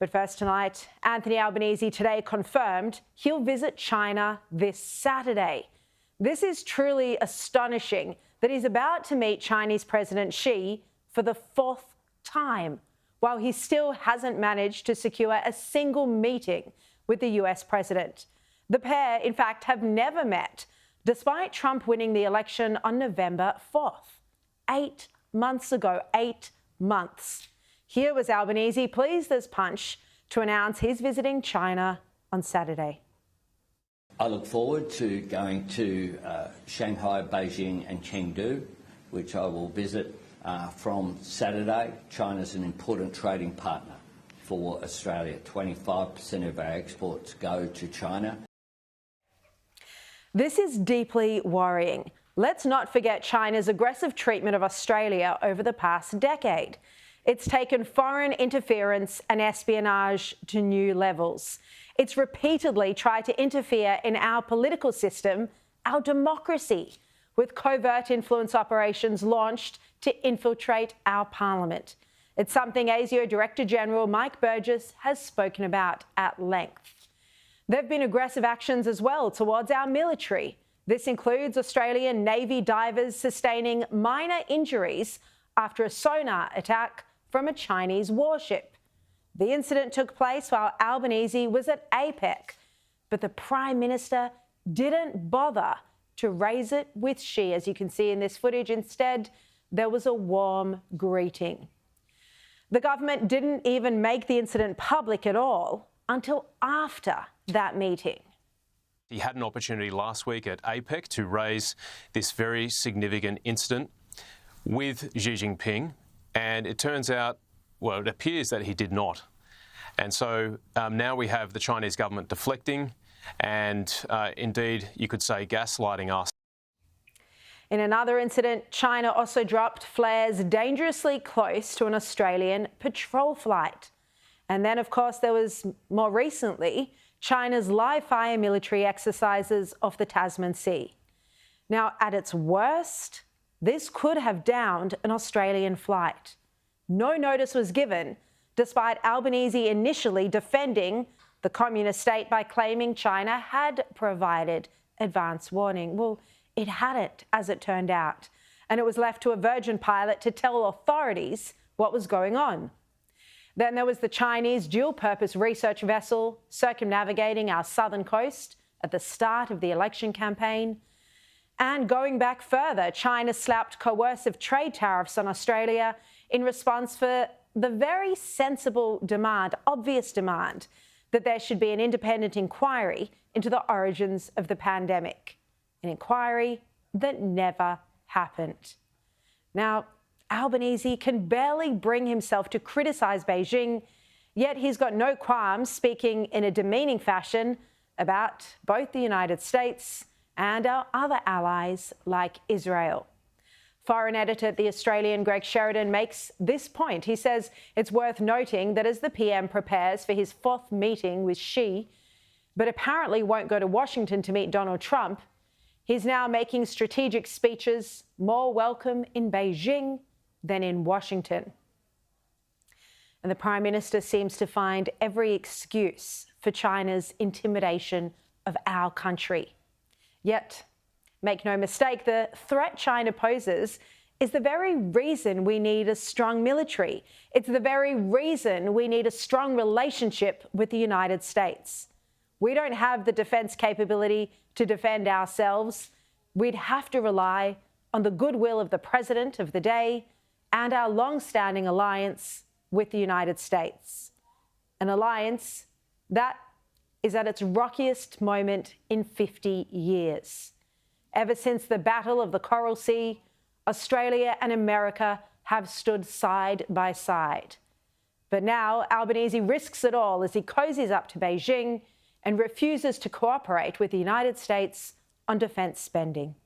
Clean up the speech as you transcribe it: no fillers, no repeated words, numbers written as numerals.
But first tonight, Anthony Albanese today confirmed he'll visit China this Saturday. This is truly astonishing that he's about to meet Chinese President Xi for the fourth time, while he still hasn't managed to secure a single meeting with the US president. The pair, in fact, have never met, despite Trump winning the election on November 4th. 8 months ago, 8 months. Here was Albanese, pleased as punch, to announce he's visiting China on Saturday. I look forward to going to Shanghai, Beijing and Chengdu, which I will visit from Saturday. China's an important trading partner for Australia. 25% of our exports go to China. This is deeply worrying. Let's not forget China's aggressive treatment of Australia over the past decade. It's taken foreign interference and espionage to new levels. It's repeatedly tried to interfere in our political system, our democracy, with covert influence operations launched to infiltrate our parliament. It's something ASIO Director General Mike Burgess has spoken about at length. There have been aggressive actions as well towards our military. This includes Australian Navy divers sustaining minor injuries after a sonar attack from a Chinese warship. The incident took place while Albanese was at APEC, but the Prime Minister didn't bother to raise it with Xi, as you can see in this footage. Instead, there was a warm greeting. The government didn't even make the incident public at all until after that meeting. He had an opportunity last week at APEC to raise this very significant incident with Xi Jinping, and it turns out, well, it appears that he did not. And so now we have the Chinese government deflecting and indeed, you could say, gaslighting us. In another incident, China also dropped flares dangerously close to an Australian patrol flight. And then, of course, there was more recently China's live-fire military exercises off the Tasman Sea. Now, at its worst, this could have downed an Australian flight. No notice was given, despite Albanese initially defending the communist state by claiming China had provided advance warning. Well, it hadn't, as it turned out, and it was left to a Virgin pilot to tell authorities what was going on. Then there was the Chinese dual-purpose research vessel circumnavigating our southern coast at the start of the election campaign. And going back further, China slapped coercive trade tariffs on Australia in response for the very sensible demand, obvious demand, that there should be an independent inquiry into the origins of the pandemic. An inquiry that never happened. Now, Albanese can barely bring himself to criticise Beijing, yet he's got no qualms speaking in a demeaning fashion about both the United States and our other allies like Israel. Foreign editor at The Australian, Greg Sheridan, makes this point. He says it's worth noting that as the PM prepares for his fourth meeting with Xi, but apparently won't go to Washington to meet Donald Trump, he's now making strategic speeches more welcome in Beijing than in Washington. And the Prime Minister seems to find every excuse for China's intimidation of our country. Yet, make no mistake, the threat China poses is the very reason we need a strong military. It's the very reason we need a strong relationship with the United States. We don't have the defence capability to defend ourselves. We'd have to rely on the goodwill of the President of the day and our long-standing alliance with the United States. An alliance that is at its rockiest moment in 50 years. Ever since the Battle of the Coral Sea, Australia and America have stood side by side. But now Albanese risks it all as he cozies up to Beijing and refuses to cooperate with the United States on defence spending.